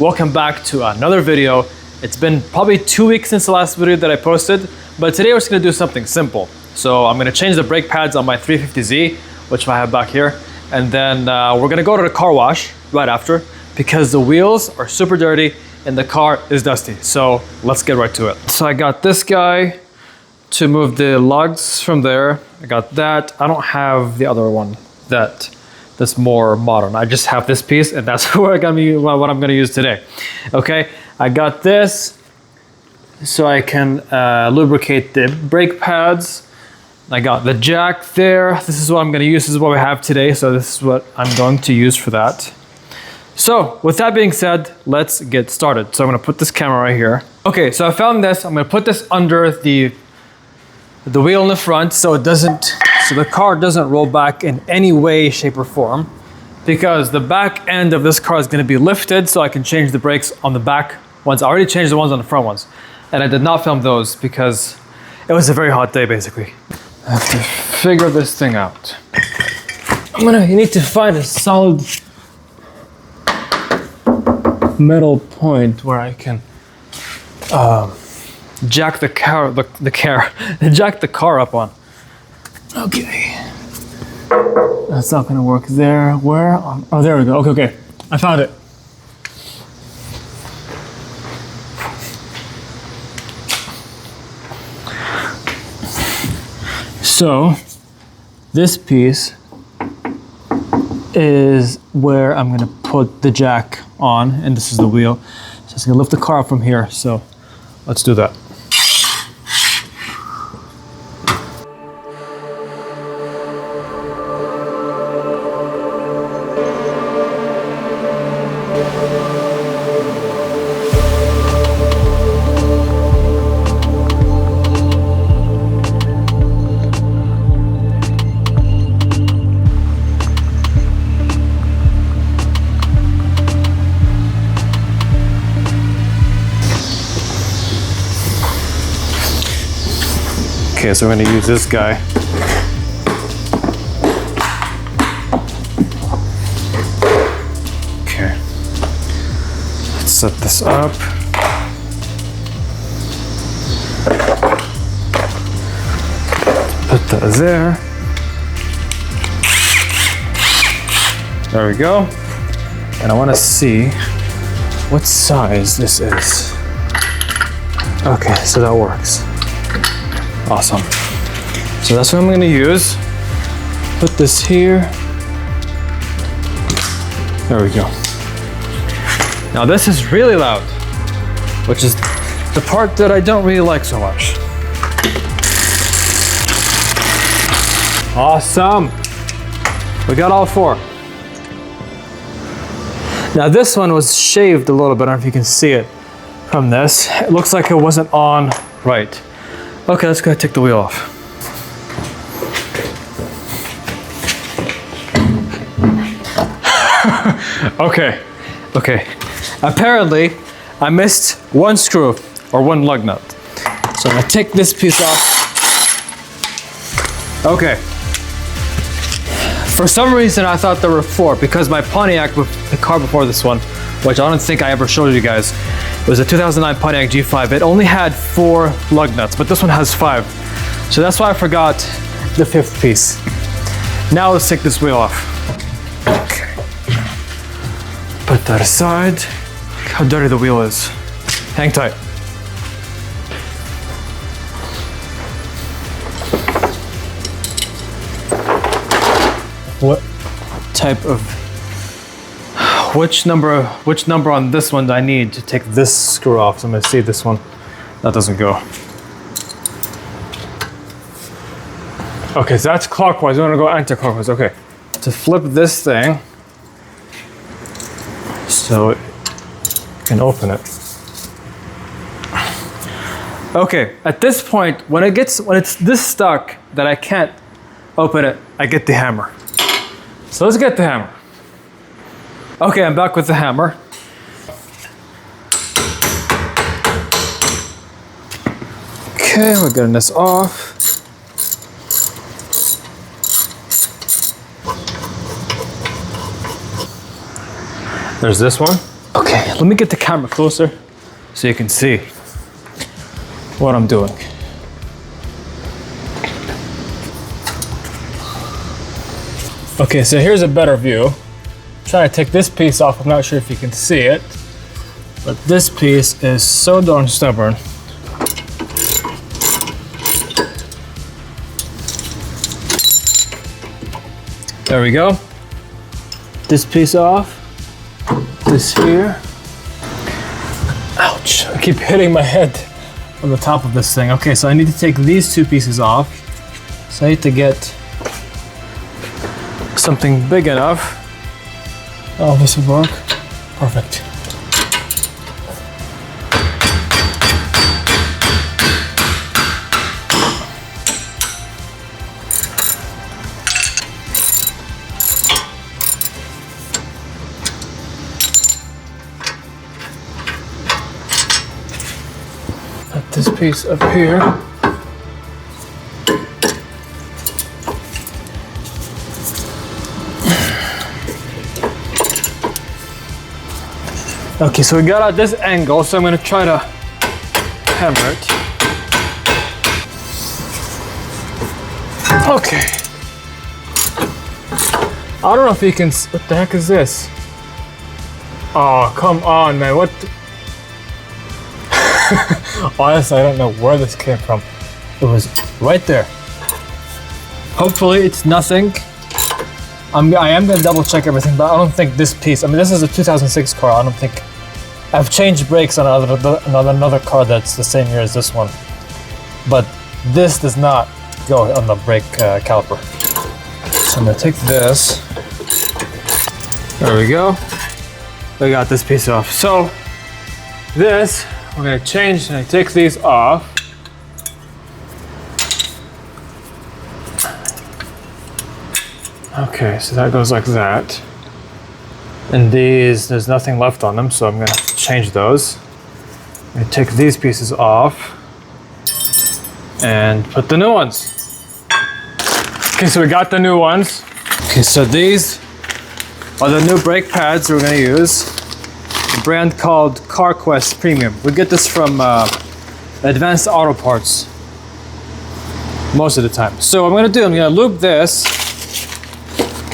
welcome back to another video. It's been probably 2 weeks since the last video that I posted, but today we're just gonna do something simple. So I'm gonna change the brake pads on my 350Z, which I have back here, and then we're gonna go to the car wash right after because the wheels are super dirty and the car is dusty. So let's get right to it. So I got this guy to move the lugs from there. I got that. I don't have the other one that's more modern. I just have this piece and that's what I'm gonna use today. Okay, I got this so I can lubricate the brake pads. I got the jack there. This is what I'm gonna use. This is what we have today. So this is what I'm going to use for that. So with that being said, let's get started. So I'm gonna put this camera right here. Okay, so I found this. I'm gonna put this under the wheel in the front so the car doesn't roll back in any way, shape or form, because the back end of this car is going to be lifted so I can change the brakes on the back ones. I already changed the ones on the front ones and I did not film those because it was a very hot day basically. I have to figure this thing out. You need to find a solid metal point where I can jack the car up on. Okay, that's not gonna work there. Where? Oh, there we go. Okay, I found it. So this piece is where I'm gonna put the jack on, and this is the wheel. So it's gonna lift the car up from here. So let's do that. Okay, so we're gonna use this guy. Okay, let's set this up. Put that there. There we go. And I wanna see what size this is. Okay, so that works. Awesome. So that's what I'm gonna use. Put this here. There we go. Now this is really loud, which is the part that I don't really like so much. Awesome. We got all four. Now this one was shaved a little bit. I don't know if you can see it from this. It looks like it wasn't on right. Okay, let's go ahead and take the wheel off. Okay. Apparently, I missed one screw or one lug nut. So I'm gonna take this piece off. Okay. For some reason, I thought there were four because my Pontiac, the car before this one, which I don't think I ever showed you guys, it was a 2009 Pontiac G5. It only had 4 lug nuts, but this one has 5. So that's why I forgot the 5th piece. Now let's take this wheel off. Okay. Put that aside. Look how dirty the wheel is. Hang tight. What type of Which number on this one do I need to take this screw off? So I'm gonna see this one. That doesn't go. Okay, so that's clockwise. I'm gonna go anti-clockwise. Okay. To flip this thing, so you can open it. Okay, at this point, when it's this stuck that I can't open it, I get the hammer. So let's get the hammer. Okay, I'm back with the hammer. Okay, we're getting this off. There's this one. Okay, let me get the camera closer so you can see what I'm doing. Okay, so here's a better view. Try to take this piece off. I'm not sure if you can see it, but this piece is so darn stubborn. There we go. This piece off. This here. Ouch, I keep hitting my head on the top of this thing. Okay, so I need to take these two pieces off. So I need to get something big enough. Oh, this would work. Perfect. Put this piece up here. Okay, so we got at this angle, so I'm gonna try to hammer it. Okay. I don't know if you can, what the heck is this? Oh, come on, man, what? Honestly, I don't know where this came from. It was right there. Hopefully it's nothing. I am gonna double check everything, but I don't think this piece, I mean, this is a 2006 car. I don't think, I've changed brakes on another car that's the same year as this one. But this does not go on the brake caliper. So I'm gonna take this. There we go. We got this piece off. So this, we're gonna change and I take these off. Okay, so that goes like that. And these, there's nothing left on them, so I'm gonna change those. I'm gonna take these pieces off and put the new ones. Okay, so we got the new ones. Okay, so these are the new brake pads we're gonna use. A brand called CarQuest Premium. We get this from Advanced Auto Parts most of the time. So what I'm gonna loop this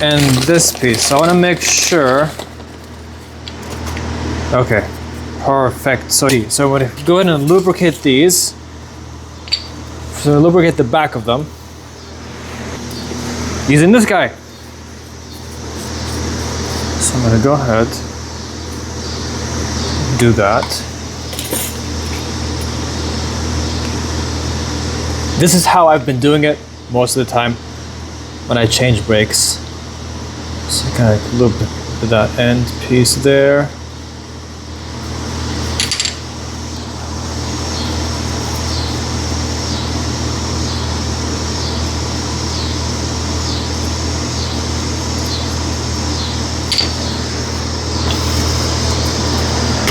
and this piece. So I wanna make sure. Okay, perfect. So I'm gonna go ahead and lubricate these. So lubricate the back of them using this guy. So I'm gonna go ahead, do that. This is how I've been doing it most of the time when I change brakes. So kind of loop that end piece there.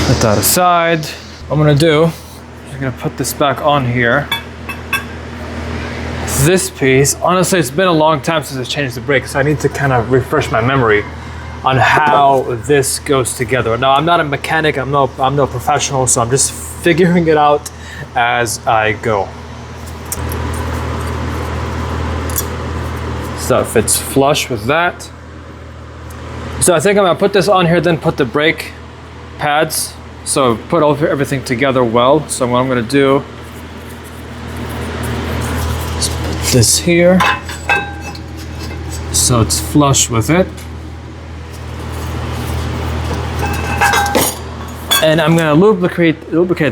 Put that aside. What I'm gonna do, I'm gonna put this back on here. This piece, honestly, it's been a long time since I changed the brakes, so I need to kind of refresh my memory on how this goes together. Now, I'm not a mechanic, I'm no professional, so I'm just figuring it out as I go. So it fits flush with that. So I think I'm gonna put this on here, then put the brake pads. So put everything together well. So what I'm gonna do is put this here so it's flush with it. And I'm gonna lubricate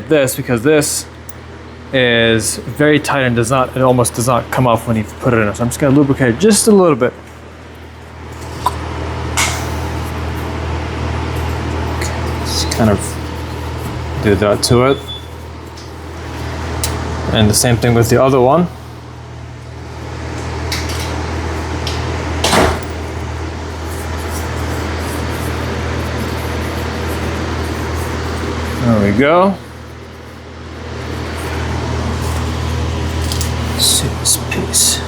this because this is very tight and it almost does not come off when you put it in. So I'm just gonna lubricate just a little bit. Just kind of do that to it. And the same thing with the other one. There we go. Let's see this piece.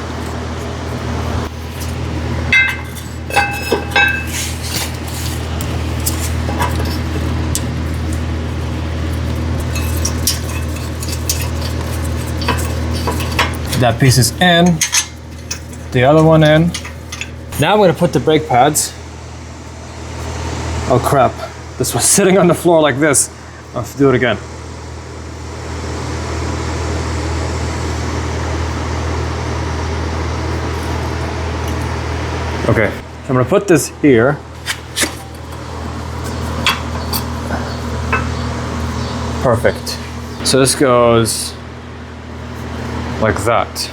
That piece is in. The other one in. Now I'm gonna put the brake pads. Oh crap, this was sitting on the floor like this. I'll have to do it again. Okay, so I'm gonna put this here. Perfect. So this goes like that.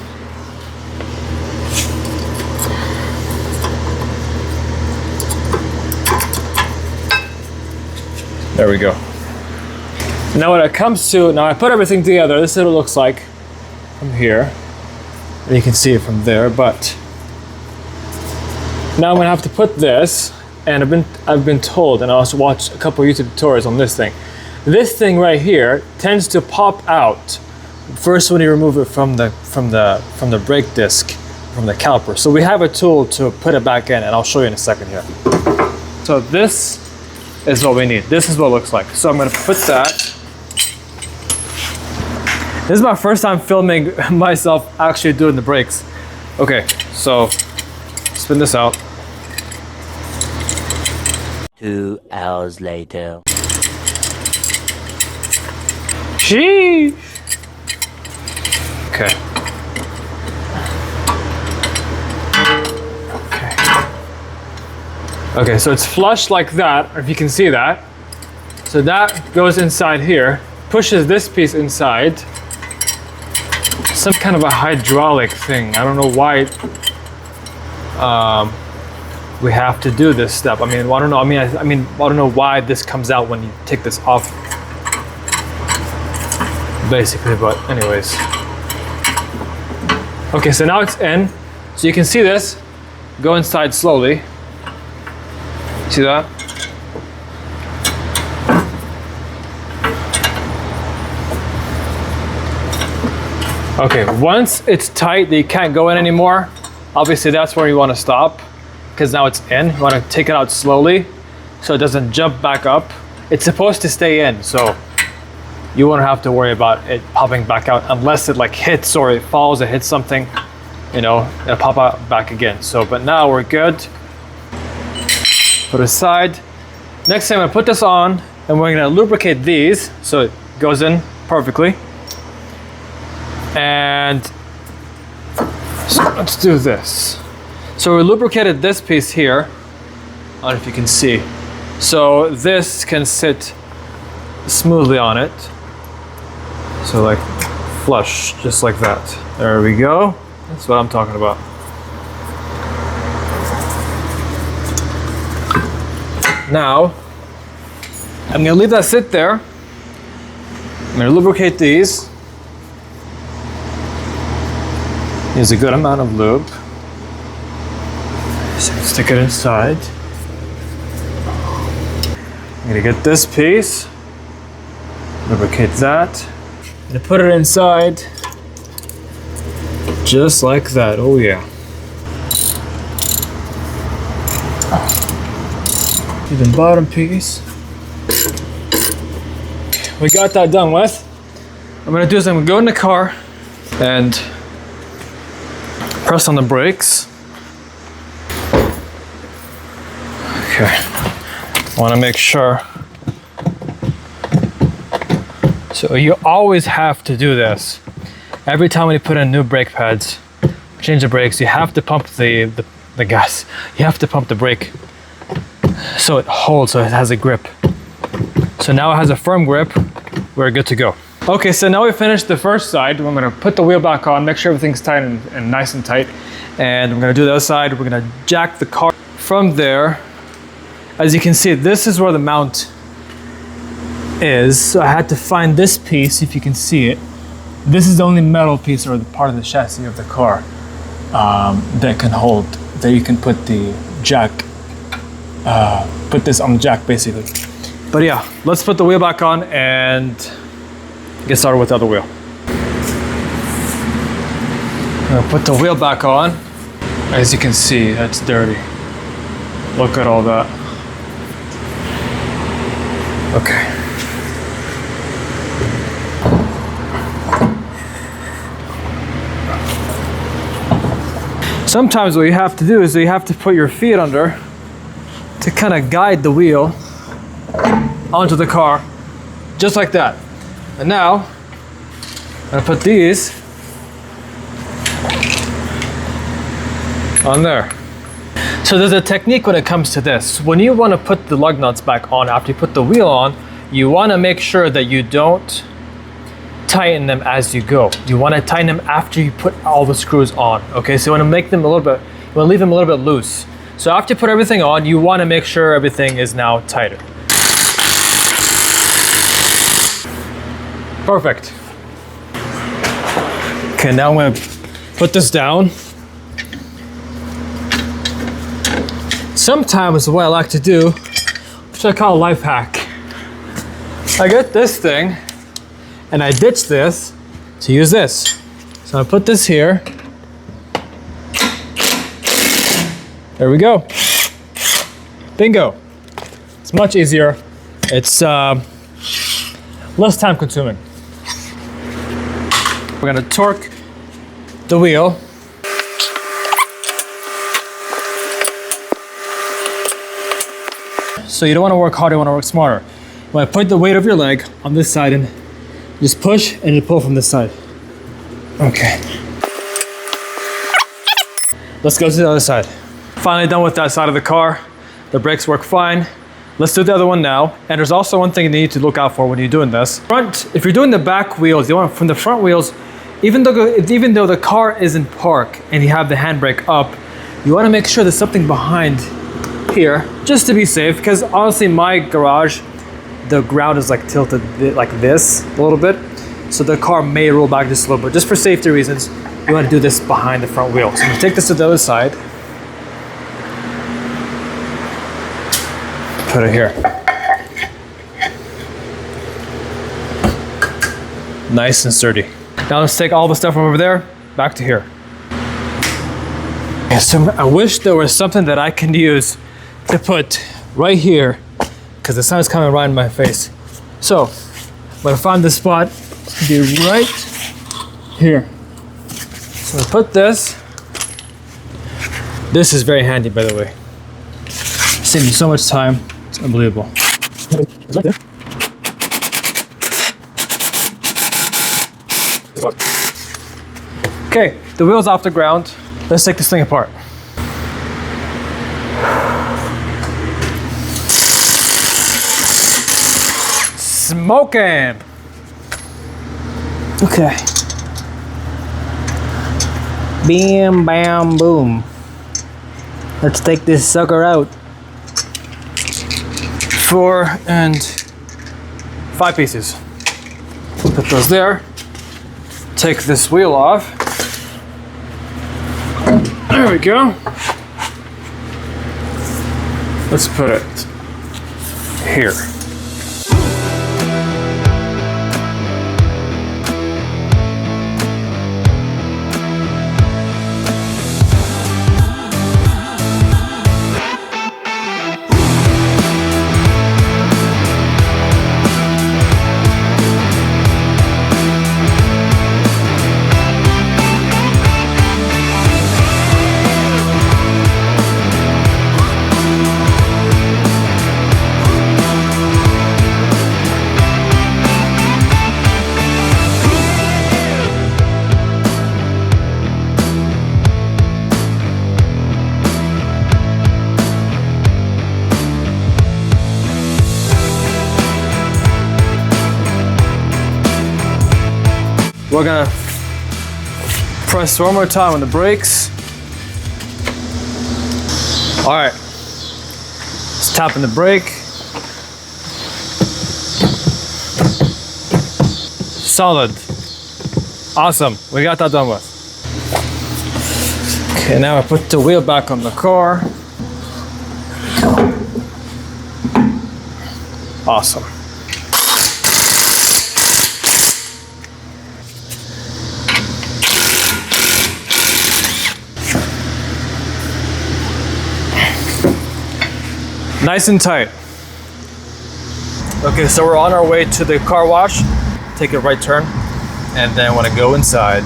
There we go. Now when it comes to, now I put everything together, this is what it looks like from here. And you can see it from there, but now I'm gonna have to put this, and I've been told, and I also watched a couple of YouTube tutorials on this thing. This thing right here tends to pop out first when you remove it from the brake disc, from the caliper. So we have a tool to put it back in, and I'll show you in a second here. So this is what we need. This is what it looks like. So I'm gonna put that. This is my first time filming myself actually doing the brakes. Okay, so spin this out. 2 hours later. Sheesh. Okay. Okay, so it's flush like that, if you can see that. So that goes inside here, pushes this piece inside. Some kind of a hydraulic thing. I don't know why we have to do this step. I mean, I don't know. I don't know why this comes out when you take this off. Basically, but anyways. Okay, so now it's in. So you can see this. Go inside slowly. See that? Okay, once it's tight that you can't go in anymore, obviously that's where you want to stop, because now it's in. You want to take it out slowly so it doesn't jump back up. It's supposed to stay in, so you won't have to worry about it popping back out unless it like hits or it falls, it hits something, you know, it'll pop out back again. So, but now we're good. Put it aside. Next thing I'm gonna put this on, and we're gonna lubricate these so it goes in perfectly. And so let's do this. So we lubricated this piece here. I don't know if you can see. So this can sit smoothly on it. So like flush, just like that. There we go. That's what I'm talking about. Now, I'm gonna leave that sit there. I'm gonna lubricate these. Use a good amount of lube. So stick it inside. I'm gonna get this piece, lubricate that. I'm gonna put it inside, just like that. Oh yeah. The bottom piece. We got that done with. What I'm gonna do is I'm gonna go in the car and press on the brakes. Okay. I wanna make sure. So you always have to do this. Every time when you put in new brake pads, change the brakes, you have to pump the gas. You have to pump the brake so it holds, so it has a grip. So now it has a firm grip, we're good to go. Okay, so now we finished the first side. I'm gonna put the wheel back on, make sure everything's tight and nice and tight. And I'm gonna do the other side. We're gonna jack the car from there. As you can see, this is where the mount is. So I had to find this piece, if you can see it. This is the only metal piece or the part of the chassis of the car that can hold, that you can put the jack, put this on the jack basically. But yeah, let's put the wheel back on and get started with the other wheel. I'm gonna put the wheel back on. As you can see, that's dirty. Look at all that. Okay. Sometimes what you have to do is you have to put your feet under to kind of guide the wheel onto the car, just like that. And now, I'm gonna put these on there. So there's a technique when it comes to this. When you want to put the lug nuts back on after you put the wheel on, you want to make sure that you don't tighten them as you go. You want to tighten them after you put all the screws on. Okay, so you want to make them a little bit, you want to leave them a little bit loose. So after you put everything on, you want to make sure everything is now tighter. Perfect. Okay, now I'm going to put this down. Sometimes what I like to do, which I call a life hack, I get this thing and I ditch this to use this. So I put this here. There we go. Bingo. It's much easier. It's less time consuming. We're gonna torque the wheel. So you don't want to work harder, you want to work smarter. When I put the weight of your leg on this side and just push and you pull from this side. Okay. Let's go to the other side. Finally done with that side of the car. The brakes work fine. Let's do the other one now. And there's also one thing you need to look out for when you're doing this. If you're doing the back wheels, you want from the front wheels, even though the car is in park and you have the handbrake up, you want to make sure there's something behind here, just to be safe, because honestly my garage, the ground is like tilted like this a little bit, so the car may roll back just a little bit. Just for safety reasons, you want to do this behind the front wheel. So I'm going to take this to the other side, put it here. Nice and sturdy. Now let's take all the stuff from over there back to here. Okay, so I wish there was something that I can use to put right here, because the sun is coming right in my face. So I'm gonna find the spot to be right here. So I put this. This is very handy, by the way. Saving me so much time. It's unbelievable. It's right there. Okay, the wheel's off the ground. Let's take this thing apart. Smoking. Okay. Bam, bam, boom. Let's take this sucker out. 4 and 5 pieces. Put those there. Take this wheel off. There we go. Let's put it here. We're gonna press one more time on the brakes. All right, let's tap on the brake. Solid. Awesome, we got that done with. Okay, now I put the wheel back on the car. Awesome. Nice and tight. Okay, so we're on our way to the car wash. Take a right turn, and then I want to go inside.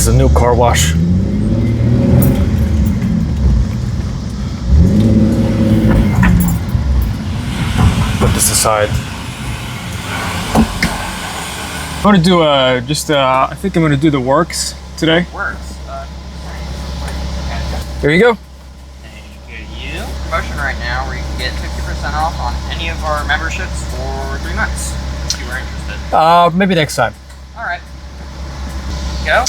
is a new car wash. Put this aside. I'm gonna do I think I'm gonna do the works today. Works. Here you go. Thank you. Promotion right now where you can get 50% off on any of our memberships for 3 months. If you were interested. Maybe next time. All right. Go.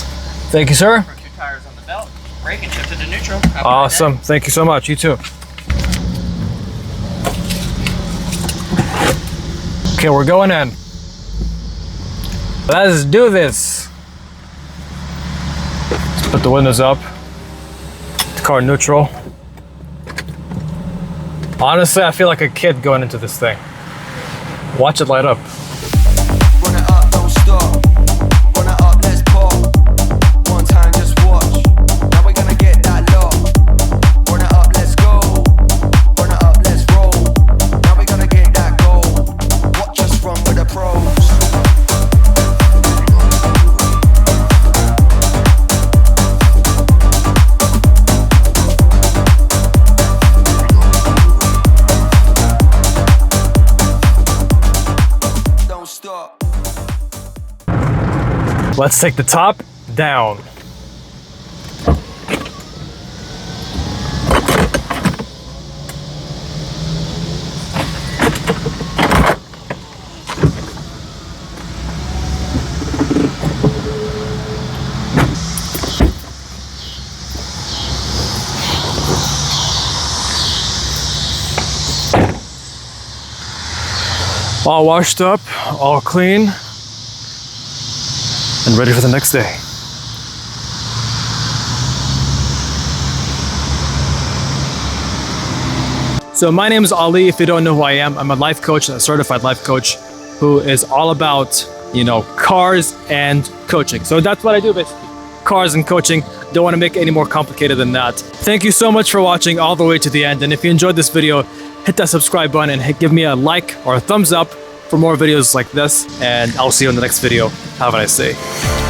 Thank you, sir. Throw 2 tires on the belt. Brake and shift it to neutral. Have a good Awesome. day. Thank you so much. You too. Okay, we're going in. Let's do this. Let's put the windows up. Car neutral. Honestly, I feel like a kid going into this thing. Watch it light up. Run it up, don't stop. Run it up, let's pop. One time, just watch. Now we're gonna get that lock. Run it up, let's go. Run it up, let's roll. Now we're gonna get that goal. Watch us run with the pros. Don't stop. Let's take the top down. All washed up, all clean, and ready for the next day. So my name is Ali. If you don't know who I am, I'm a life coach, a certified life coach who is all about, cars and coaching. So that's what I do basically. Cars and coaching. Don't want to make it any more complicated than that. Thank you so much for watching all the way to the end. And if you enjoyed this video, hit that subscribe button and give me a like or a thumbs up for more videos like this. And I'll see you in the next video. Have a nice day.